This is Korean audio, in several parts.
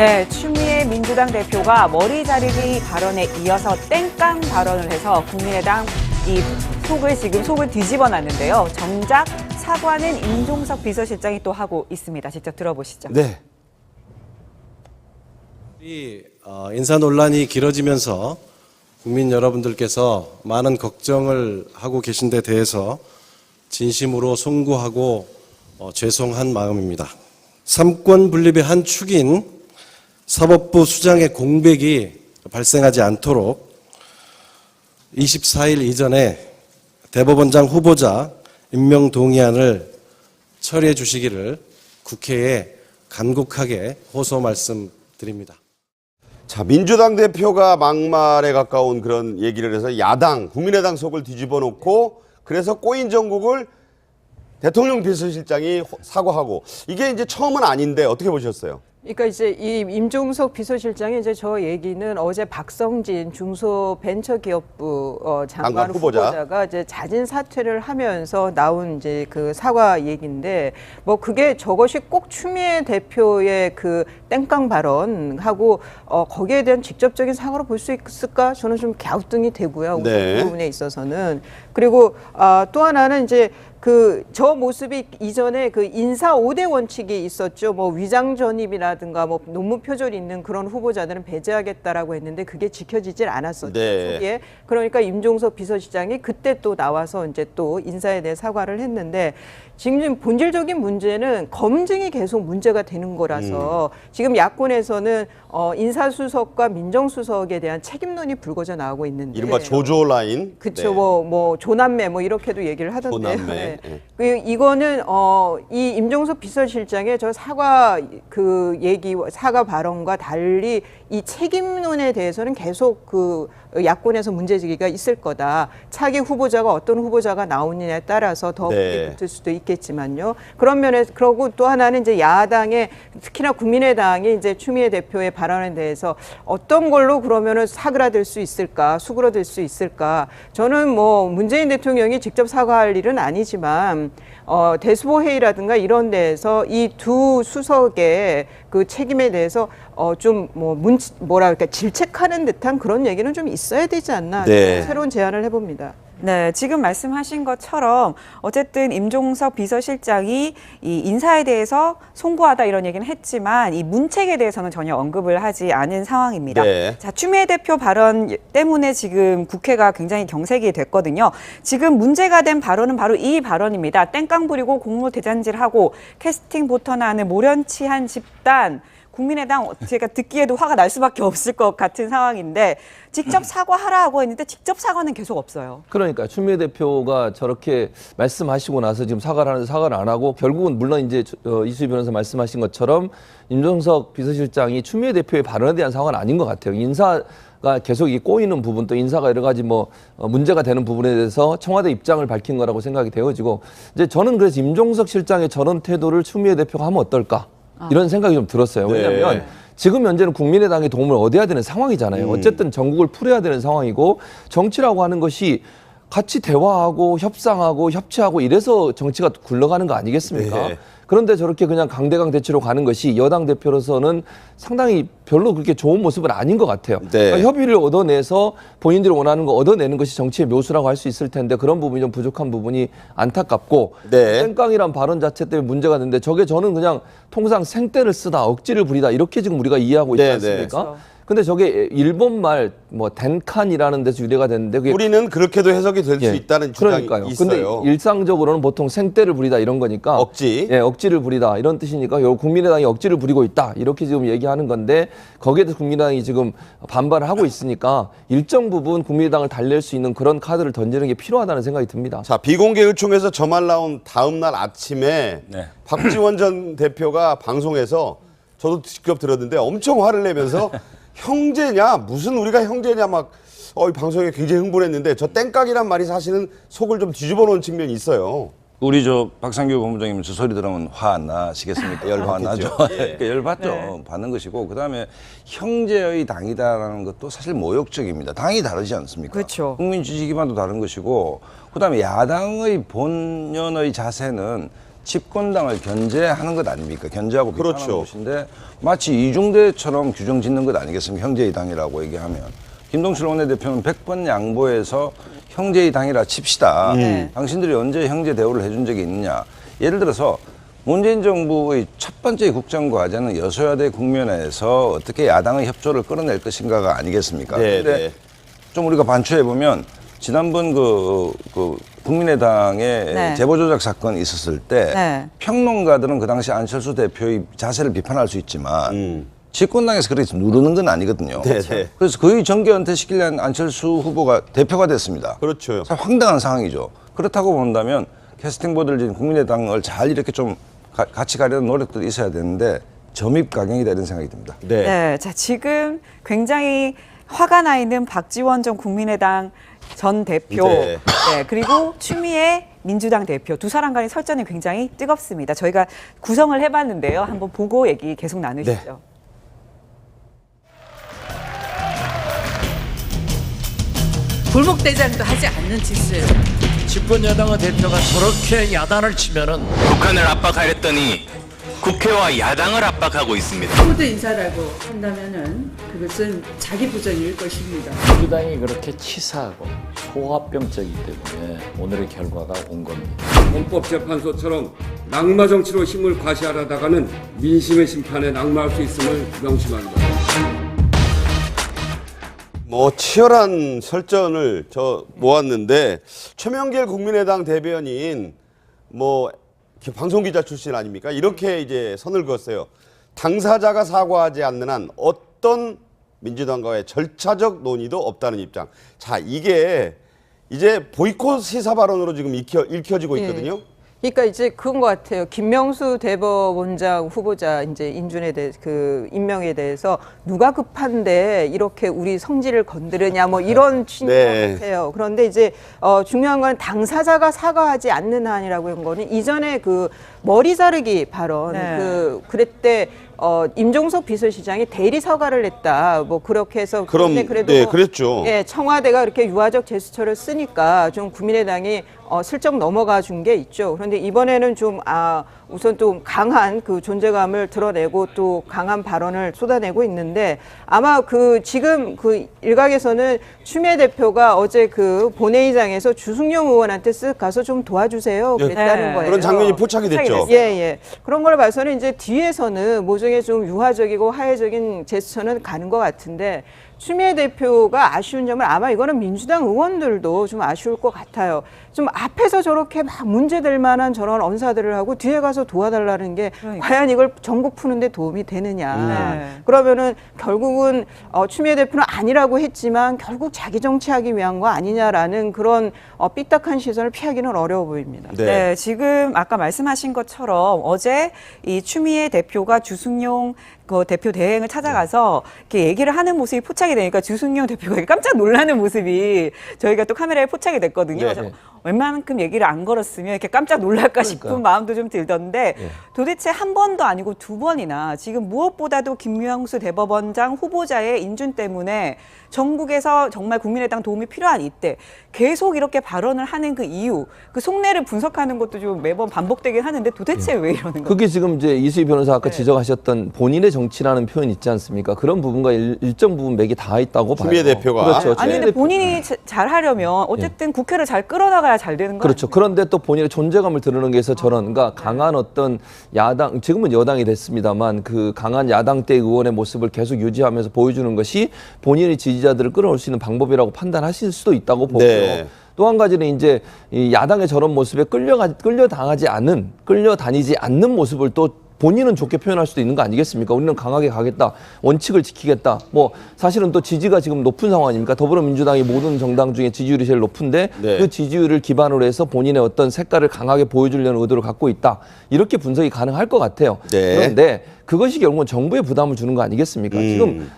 네, 추미애 민주당 대표가 머리 자르기 발언에 이어서 땡깡 발언을 해서 국민의당 속을 뒤집어 놨는데요. 정작 사과는 임종석 비서실장이 또 하고 있습니다. 직접 들어보시죠. 네. 인사 논란이 길어지면서 국민 여러분들께서 많은 걱정을 하고 계신 데 대해서 진심으로 송구하고 죄송한 마음입니다. 삼권 분립의 한 축인 사법부 수장의 공백이 발생하지 않도록 24일 이전에 대법원장 후보자 임명 동의안을 처리해 주시기를 국회에 간곡하게 호소 말씀드립니다. 자, 민주당 대표가 막말에 가까운 그런 얘기를 해서 야당, 국민의당 속을 뒤집어 놓고 그래서 꼬인 정국을 대통령 비서실장이 사과하고 이게 이제 처음은 아닌데 어떻게 보셨어요? 그러니까 이제 이 임종석 비서실장이 이제 저 얘기는 어제 박성진 중소벤처기업부 장관 후보자가 이제 자진 사퇴를 하면서 나온 이제 그 사과 얘기인데 뭐 그게 저것이 꼭 추미애 대표의 그 땡깡 발언하고 거기에 대한 직접적인 사과로 볼 수 있을까? 저는 좀 갸우뚱이 되고요. 네. 그 부분에 있어서는 그리고 또 하나는 이제 저 모습이 이전에 그 인사 5대 원칙이 있었죠. 뭐 위장 전입이라든가 뭐 논문 표절이 있는 그런 후보자들은 배제하겠다라고 했는데 그게 지켜지질 않았었죠. 네. 초기에. 그러니까 임종석 비서실장이 그때 또 나와서 이제 또 인사에 대해 사과를 했는데 지금 본질적인 문제는 검증이 계속 문제가 되는 거라서 지금 야권에서는 인사수석과 민정수석에 대한 책임론이 불거져 나오고 있는데 이른바 조조 라인. 그렇죠. 네. 뭐 조남매 뭐 이렇게도 얘기를 하던데요. 조남매. 네. 이거는 이 임종석 비서실장의 저 사과 그 얘기 사과 발언과 달리 이 책임론에 대해서는 계속 그 야권에서 문제제기가 있을 거다. 차기 후보자가 어떤 후보자가 나오느냐에 따라서 더 네. 붙을 수도 있겠지만요. 그런 면에서 그러고 또 하나는 이제 야당의 특히나 국민의당이 이제 추미애 대표의 발언에 대해서 어떤 걸로 그러면은 사그라들 수 있을까, 수그러들 수 있을까? 저는 뭐 문재인 대통령이 직접 사과할 일은 아니지만 대수보 회의라든가 이런 데에서 이 두 수석의 그 책임에 대해서 좀 뭐랄까 질책하는 듯한 그런 얘기는 좀 있어야 되지 않나. 네. 새로운 제안을 해봅니다. 네, 지금 말씀하신 것처럼 어쨌든 임종석 비서실장이 이 인사에 대해서 송구하다 이런 얘기는 했지만 이 문책에 대해서는 전혀 언급을 하지 않은 상황입니다. 네. 자, 추미애 대표 발언 때문에 지금 국회가 굉장히 경색이 됐거든요. 지금 문제가 된 발언은 바로 이 발언입니다. 땡깡 부리고 공로 대잔질하고 캐스팅 보터나 하는 모련치한 집단. 국민의당 제가 듣기에도 화가 날 수밖에 없을 것 같은 상황인데 직접 사과하라고 했는데 직접 사과는 계속 없어요. 그러니까 추미애 대표가 저렇게 말씀하시고 나서 지금 사과를 하는데 사과를 안 하고 결국은 물론 이제 이수희 변호사 말씀하신 것처럼 임종석 비서실장이 추미애 대표의 발언에 대한 사과는 아닌 것 같아요. 인사가 계속 이 꼬이는 부분 또 인사가 여러 가지 문제가 되는 부분에 대해서 청와대 입장을 밝힌 거라고 생각이 되어지고 이제 저는 그래서 임종석 실장의 저런 태도를 추미애 대표가 하면 어떨까? 이런 생각이 좀 들었어요. 왜냐하면 네. 지금 현재는 국민의당의 도움을 얻어야 되는 상황이잖아요. 어쨌든 전국을 풀어야 되는 상황이고 정치라고 하는 것이 같이 대화하고 협상하고 협치하고 이래서 정치가 굴러가는 거 아니겠습니까? 네. 그런데 저렇게 그냥 강대강 대치로 가는 것이 여당 대표로서는 상당히 별로 그렇게 좋은 모습은 아닌 것 같아요. 네. 그러니까 협의를 얻어내서 본인들이 원하는 거 얻어내는 것이 정치의 묘수라고 할 수 있을 텐데 그런 부분이 좀 부족한 부분이 안타깝고 네. 땡깡이란 발언 자체 때문에 문제가 되는데 저게 저는 그냥 통상 생떼를 쓰다 억지를 부리다 이렇게 지금 우리가 이해하고 있지 네, 않습니까? 네. 근데 저게 일본말 덴칸이라는 데서 유래가 됐는데 그게 우리는 그렇게도 해석이 될 수 예, 있다는 주장이 그러니까요. 있어요. 근데 일상적으로는 보통 생떼를 부리다 이런 거니까 억지. 예, 억지를 부리다 이런 뜻이니까 요 국민의당이 억지를 부리고 있다 이렇게 지금 얘기하는 건데 거기에 대해서 국민의당이 지금 반발을 하고 있으니까 일정 부분 국민의당을 달랠 수 있는 그런 카드를 던지는 게 필요하다는 생각이 듭니다. 자, 비공개 의총에서 저 말 나온 다음 날 아침에 박지원 전 대표가 방송에서 저도 직접 들었는데 엄청 화를 내면서 형제냐 무슨 우리가 형제냐 막 이 방송에 굉장히 흥분했는데 저 땡깡이란 말이 사실은 속을 좀 뒤집어 놓은 측면이 있어요. 우리 박상규 본부장님 저 소리 들으면 화 안 나시겠습니까? 화 나죠. 그러니까 열받죠. 네. 받는 것이고 그다음에 형제의 당이다라는 것도 사실 모욕적입니다. 당이 다르지 않습니까? 그렇죠. 국민 지지 기반도 다른 것이고 그다음에 야당의 본연의 자세는 집권당을 견제하는 것 아닙니까? 견제하고 비판하는 그렇죠. 것인데 마치 이중대처럼 규정 짓는 것 아니겠습니까? 형제의 당이라고 얘기하면. 김동실 원내대표는 100번 양보해서 형제의 당이라 칩시다. 당신들이 언제 형제 대우를 해준 적이 있느냐. 예를 들어서 문재인 정부의 첫 번째 국정과제는 여소야대 국면에서 어떻게 야당의 협조를 끌어낼 것인가가 아니겠습니까? 네, 근데 네. 좀 우리가 반추해보면 지난번 그 국민의당의 네. 제보조작 사건이 있었을 때 네. 평론가들은 그 당시 안철수 대표의 자세를 비판할 수 있지만 집권당에서 그렇게 누르는 건 아니거든요. 네, 네. 그래서 거의 정계 은퇴시키려는 안철수 후보가 대표가 됐습니다. 그렇죠. 참 황당한 상황이죠. 그렇다고 본다면 캐스팅 보드를 지은 국민의당을 잘 이렇게 좀 같이 가려는 노력도 있어야 되는데 점입가경이다 이런 생각이 듭니다. 네. 네, 자 지금 굉장히 화가 나 있는 박지원 전 국민의당 전 대표, 네. 네, 그리고 추미애 민주당 대표 두 사람 간의 설전이 굉장히 뜨겁습니다. 저희가 구성을 해봤는데요. 한번 보고 얘기 계속 나누시죠. 골목대장도 하지 않는 짓을 집권 여당의 대표가 저렇게 야단을 치면은 북한을 압박하랬더니 국회와 야당을 압박하고 있습니다. 코드 인사라고 한다면은 그것은 자기 부정일 것입니다. 민주당이 그렇게 치사하고 소화병적이기 때문에 오늘의 결과가 온 겁니다. 헌법재판소처럼 낙마 정치로 힘을 과시하려다가는 민심의 심판에 낙마할 수 있음을 명심합니다. 뭐 치열한 설전을 저 모았는데 최명길 국민의당 대변인 뭐 방송기자 출신 아닙니까? 이렇게 이제 선을 그었어요. 당사자가 사과하지 않는 한 어떤 민주당과의 절차적 논의도 없다는 입장. 자, 이게 이제 보이콧 시사 발언으로 지금 읽혀지고 있거든요. 그러니까 이제 그건 것 같아요. 김명수 대법원장 후보자 이제 인준에 대해 그 임명에 대해서 누가 급한데 이렇게 우리 성질을 건드느냐 뭐 이런 취지인 네. 것 같아요. 그런데 이제 중요한 건 당사자가 사과하지 않는 한이라고 한 거는 이전에 그 머리 자르기 발언 네. 그랬대. 임종석 비서실장이 대리 사과를 했다. 뭐 그렇게 해서 그럼 그런데 그래도 네, 그랬죠. 예, 청와대가 이렇게 유화적 제스처를 쓰니까 좀 국민의당이 슬쩍 넘어가 준 게 있죠. 그런데 이번에는 좀 우선 또 강한 그 존재감을 드러내고 또 강한 발언을 쏟아내고 있는데 아마 그 지금 그 일각에서는 추미애 대표가 어제 그 본회의장에서 주승용 의원한테 쓱 가서 좀 도와주세요 그랬다는 네. 거예요. 그런 장면이 포착이 됐죠. 예, 예. 그런 걸 봐서는 이제 뒤에서는 모종의 좀 유화적이고 화해적인 제스처는 가는 것 같은데 추미애 대표가 아쉬운 점은 아마 이거는 민주당 의원들도 좀 아쉬울 것 같아요. 좀 앞에서 저렇게 막 문제될 만한 저런 언사들을 하고 뒤에 가서 도와달라는 게 그러니까. 과연 이걸 전국 푸는데 도움이 되느냐. 네. 그러면은 결국은 추미애 대표는 아니라고 했지만 결국 자기 정치하기 위한 거 아니냐라는 그런 삐딱한 시선을 피하기는 어려워 보입니다. 네, 지금 아까 말씀하신 것처럼 어제 이 추미애 대표가 주승용 그 대표 대행을 찾아가서 이렇게 얘기를 하는 모습이 포착이 되니까 주승용 대표가 깜짝 놀라는 모습이 저희가 또 카메라에 포착이 됐거든요. 네. 그래서 웬만큼 얘기를 안 걸었으면 이렇게 깜짝 놀랄까 싶은 마음도 좀 들던데 도대체 한 번도 아니고 두 번이나 지금 무엇보다도 김명수 대법원장 후보자의 인준 때문에 전국에서 정말 국민의당 도움이 필요한 이때 계속 이렇게 발언을 하는 그 이유, 그 속내를 분석하는 것도 좀 매번 반복되긴 하는데 도대체 왜 이러는 거예요? 그게 지금 이제 이수희 변호사 아까 지적하셨던 본인의 정치라는 표현 있지 않습니까? 그런 부분과 일정 부분 맥이 다 있다고 봐요. 추미애 대표가. 그렇죠. 아니 근데 본인이 잘 하려면 어쨌든 국회를 잘 끌어나가야 잘 되는 거 그렇죠. 아닙니까? 그런데 또 본인의 존재감을 드러내기 위해서 저런 그러니까 강한 어떤 야당, 지금은 여당이 됐습니다만 그 강한 야당 때 의원의 모습을 계속 유지하면서 보여주는 것이 본인의 지지자들을 끌어올 수 있는 방법이라고 판단하실 수도 있다고 보고요. 네. 또 한 가지는 이제 이 야당의 저런 모습에 끌려다니지 않는 모습을 또 본인은 좋게 표현할 수도 있는 거 아니겠습니까? 우리는 강하게 가겠다, 원칙을 지키겠다. 뭐 사실은 또 지지가 지금 높은 상황 아닙니까? 더불어민주당이 모든 정당 중에 지지율이 제일 높은데 네. 그 지지율을 기반으로 해서 본인의 어떤 색깔을 강하게 보여주려는 의도를 갖고 있다. 이렇게 분석이 가능할 것 같아요. 네. 그런데 그것이 결국은 정부에 부담을 주는 거 아니겠습니까? 지금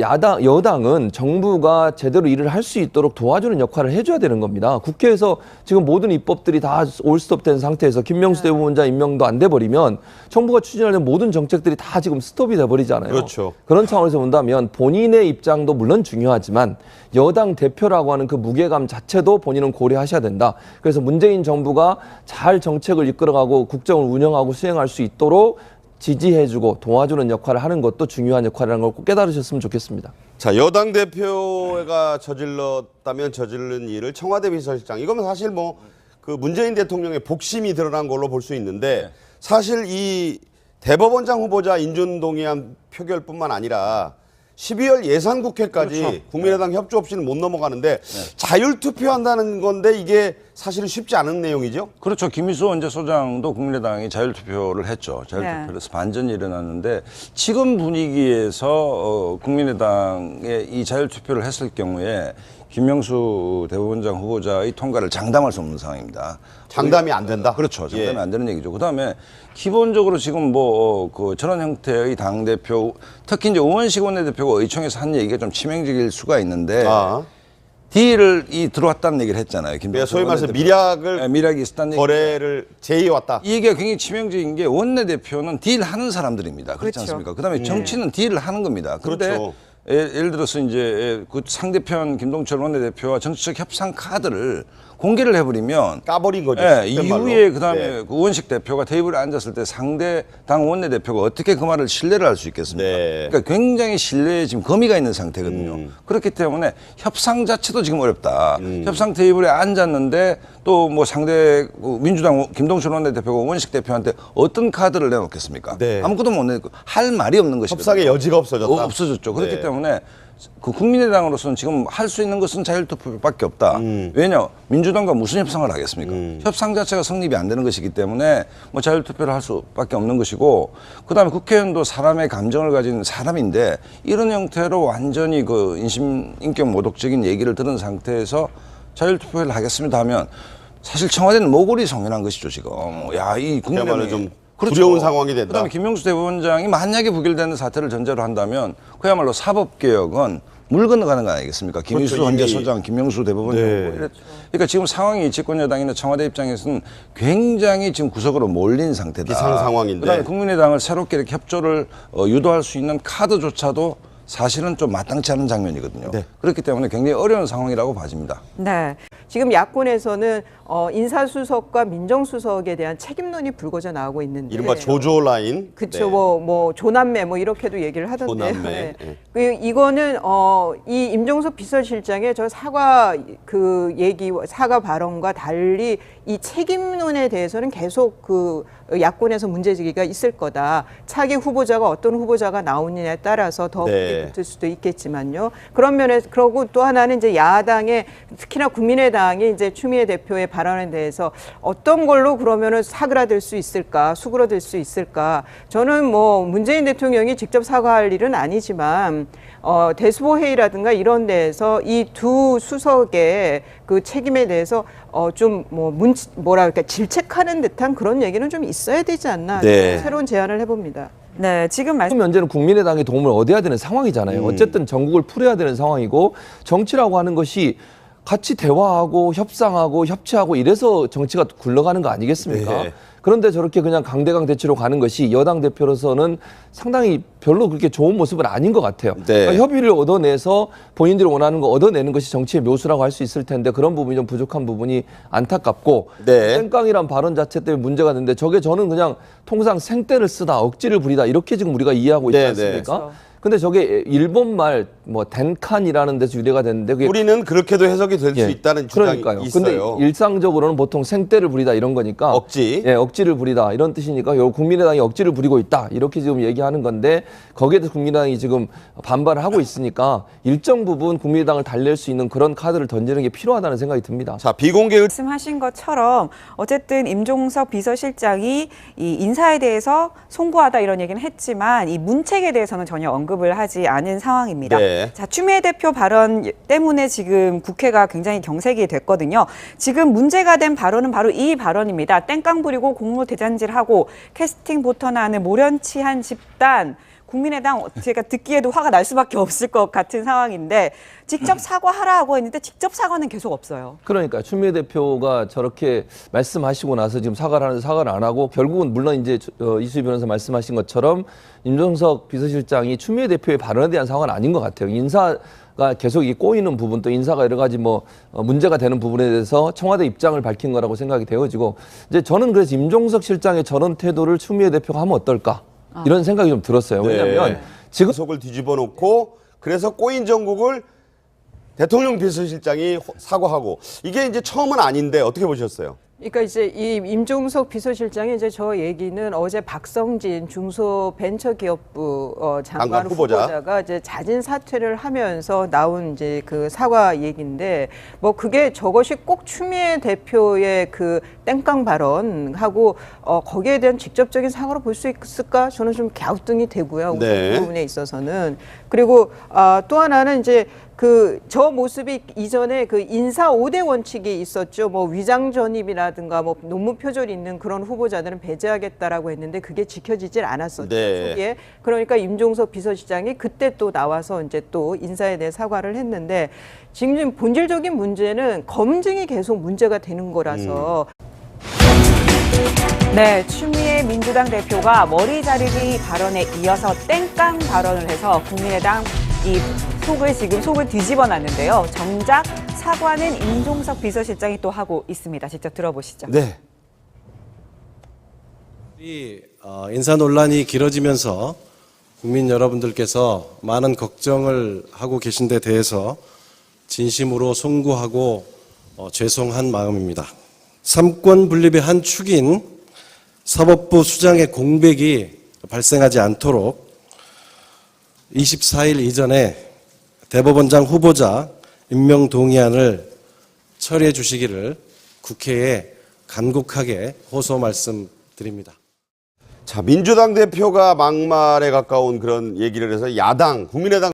여당은 정부가 제대로 일을 할 수 있도록 도와주는 역할을 해줘야 되는 겁니다. 국회에서 지금 모든 입법들이 다 올스톱된 상태에서 김명수 대법원장 임명도 안 돼버리면 정부가 추진하는 모든 정책들이 다 지금 스톱이 돼버리잖아요. 그렇죠. 그런 차원에서 본다면 본인의 입장도 물론 중요하지만 여당 대표라고 하는 그 무게감 자체도 본인은 고려하셔야 된다. 그래서 문재인 정부가 잘 정책을 이끌어가고 국정을 운영하고 수행할 수 있도록 지지해주고 도와주는 역할을 하는 것도 중요한 역할이라는 걸 꼭 깨달으셨으면 좋겠습니다. 자, 여당 대표가 저질렀다면 저지른 일을 청와대 비서실장, 이거는 사실 뭐 그 문재인 대통령의 복심이 드러난 걸로 볼 수 있는데, 사실 이 대법원장 후보자 인준동의안 표결뿐만 아니라 12월 예산국회까지 그렇죠. 국민의당 협조 없이는 못 넘어가는데 자율투표한다는 건데 이게 사실은 쉽지 않은 내용이죠? 그렇죠. 김희수 원내소장도 국민의당이 자율투표를 했죠. 자율투표에서 반전이 일어났는데 지금 분위기에서 국민의당에 이 자율투표를 했을 경우에 김명수 대법원장 후보자의 통과를 장담할 수 없는 상황입니다. 장담이 안 된다? 그렇죠. 장담이 안 되는 얘기죠. 그다음에 기본적으로 지금 저런 형태의 당대표, 특히 이제 우원식 원내대표가 의총에서 한 얘기가 좀 치명적일 수가 있는데 딜을 들어왔다는 얘기를 했잖아요. 소위 말해서 미락이 있었다는 거래를 제의해왔다. 이 얘기가 굉장히 치명적인 게 원내대표는 딜하는 사람들입니다. 그렇지 그렇죠. 않습니까? 그다음에 정치는 딜을 하는 겁니다. 그런데 그렇죠. 예를 들어서 이제 그 상대편 김동철 원내대표와 정치적 협상 카드를 공개를 해버리면 까버린 거죠. 이후에 그다음에 그 우원식 대표가 테이블에 앉았을 때 상대 당 원내대표가 어떻게 그 말을 신뢰를 할 수 있겠습니까? 그러니까 굉장히 신뢰에 지금 거미가 있는 상태거든요. 그렇기 때문에 협상 자체도 지금 어렵다. 협상 테이블에 앉았는데 또 뭐 상대 민주당 김동철 원내대표가 우원식 대표한테 어떤 카드를 내놓겠습니까? 아무것도 못 내고 할 말이 없는 것이거든요. 협상의 여지가 없어졌다. 없어졌죠. 그렇기 때문에 그 국민의당으로서는 지금 할 수 있는 것은 자율투표밖에 없다. 왜냐? 민주당과 무슨 협상을 하겠습니까? 협상 자체가 성립이 안 되는 것이기 때문에 뭐 자율투표를 할 수밖에 없는 것이고, 그다음에 국회의원도 사람의 감정을 가진 사람인데 이런 형태로 완전히 그 인격 모독적인 얘기를 들은 상태에서 자율투표를 하겠습니다 하면 사실 청와대는 모골이 성연한 것이죠 지금. 이 국민의당이 좀 두려운 상황이 된다. 그다음에 김명수 대법원장이 만약에 부결되는 사태를 전제로 한다면 그야말로 사법개혁은 물 건너가는 거 아니겠습니까? 김희수 원내소장, 김명수 대법원장. 그러니까 지금 상황이 집권 여당이나 청와대 입장에서는 굉장히 지금 구석으로 몰린 상태다. 비상 상황인데. 그다음에 국민의당을 새롭게 이렇게 협조를 유도할 수 있는 카드조차도 사실은 좀 마땅치 않은 장면이거든요. 그렇기 때문에 굉장히 어려운 상황이라고 봐집니다. 네. 지금 야권에서는 인사수석과 민정수석에 대한 책임론이 불거져 나오고 있는데, 이른바 조조 라인. 그렇죠. 뭐 조남매 뭐 이렇게도 얘기를 하던데요. 조남매. 이거는 이 임종석 비서실장의 저 사과 그 얘기, 사과 발언과 달리 이 책임론에 대해서는 계속 그 야권에서 문제제기가 있을 거다. 차기 후보자가 어떤 후보자가 나오느냐에 따라서 더 붙을 수도 있겠지만요. 그런 면에서, 그러고 또 하나는 이제 야당의, 특히나 국민의당이 이제 추미애 대표의 발언에 대해서 어떤 걸로 그러면은 사그라들 수 있을까, 수그러들 수 있을까. 저는 뭐 문재인 대통령이 직접 사과할 일은 아니지만 대수보 회의라든가 이런 데에서 이 두 수석의 그 책임에 대해서 좀 뭐랄까 질책하는 듯한 그런 얘기는 좀 있어야 되지 않나. 새로운 제안을 해봅니다. 네, 지금 현재는 국민의당의 도움을 얻어야 되는 상황이잖아요. 어쨌든 전국을 풀어야 되는 상황이고, 정치라고 하는 것이 같이 대화하고 협상하고 협치하고 이래서 정치가 굴러가는 거 아니겠습니까? 그런데 저렇게 그냥 강대강 대치로 가는 것이 여당 대표로서는 상당히 별로 그렇게 좋은 모습은 아닌 것 같아요. 그러니까 협의를 얻어내서 본인들이 원하는 거 얻어내는 것이 정치의 묘수라고 할 수 있을 텐데 그런 부분이 좀 부족한 부분이 안타깝고, 땡깡이란 발언 자체 때문에 문제가 되는데 저게 저는 그냥 통상 생떼를 쓰다 억지를 부리다 이렇게 지금 우리가 이해하고 있지 않습니까? 근데 저게 일본말 뭐 덴칸이라는 데서 유래가 됐는데 그게 우리는 그렇게도 해석이 될 수 있다는 주장이 그러니까요. 있어요. 근데 일상적으로는 보통 생떼를 부리다 이런 거니까 억지를 부리다 이런 뜻이니까 국민의당이 억지를 부리고 있다 이렇게 지금 얘기하는 건데 거기에 대해서 국민의당이 지금 반발을 하고 있으니까 일정 부분 국민의당을 달랠 수 있는 그런 카드를 던지는 게 필요하다는 생각이 듭니다. 자, 비공개 말씀하신 것처럼 어쨌든 임종석 비서실장이 이 인사에 대해서 송구하다 이런 얘기는 했지만 이 문책에 대해서는 전혀 언급 언급을 하지 않은 상황입니다. 네. 자, 추미애 대표 발언 때문에 지금 국회가 굉장히 경색이 됐거든요. 지금 문제가 된 발언은 바로 이 발언입니다. 땡깡 부리고 공무 대잔질하고 캐스팅 보터나는 모련치한 집단. 국민의당 제가 듣기에도 화가 날 수밖에 없을 것 같은 상황인데 직접 사과하라고 했는데 직접 사과는 계속 없어요. 그러니까 추미애 대표가 저렇게 말씀하시고 나서 지금 사과를 하는데 사과를 안 하고 결국은 물론 이제 이수희 변호사 말씀하신 것처럼 임종석 비서실장이 추미애 대표의 발언에 대한 상황은 아닌 것 같아요. 인사가 계속 이 꼬이는 부분 또 인사가 여러 가지 문제가 되는 부분에 대해서 청와대 입장을 밝힌 거라고 생각이 되어지고 이제 저는 그래서 임종석 실장의 저런 태도를 추미애 대표가 하면 어떨까 이런 생각이 좀 들었어요. 왜냐하면 지금 속을 뒤집어 놓고 그래서 꼬인 정국을 대통령 비서실장이 사과하고 이게 이제 처음은 아닌데 어떻게 보셨어요? 그러니까 이제 이 임종석 비서실장이 이제 저 얘기는 어제 박성진 중소벤처기업부 장관 후보자가 이제 자진 사퇴를 하면서 나온 이제 그 사과 얘기인데 뭐 그게 저것이 꼭 추미애 대표의 그 땡깡 발언하고 거기에 대한 직접적인 사과로 볼 수 있을까? 저는 좀 갸우뚱이 되고요. 네. 그 부분에 있어서는 그리고 또 하나는 이제 저 모습이 이전에 그 인사 5대 원칙이 있었죠. 뭐 위장 전입이라든가 뭐 논문 표절이 있는 그런 후보자들은 배제하겠다라고 했는데 그게 지켜지질 않았었죠. 네. 초기에. 그러니까 임종석 비서실장이 그때 또 나와서 이제 또 인사에 대해 사과를 했는데 지금 본질적인 문제는 검증이 계속 문제가 되는 거라서 네, 추미애 민주당 대표가 머리 자르기 발언에 이어서 땡깡 발언을 해서 국민의당 속을 뒤집어 놨는데요. 정작 사과는 임종석 비서실장이 또 하고 있습니다. 직접 들어보시죠. 네. 인사 논란이 길어지면서 국민 여러분들께서 많은 걱정을 하고 계신 데 대해서 진심으로 송구하고 죄송한 마음입니다. 삼권 분립의 한 축인 사법부 수장의 공백이 발생하지 않도록 24일 이전에 대법원장 후보자 임명 동의안을 처리해 주시기를 국회에 간곡하게 호소 말씀드립니다. 자, 민주당 대표가 막말에 가까운 그런 얘기를 해서 야당, 국민의당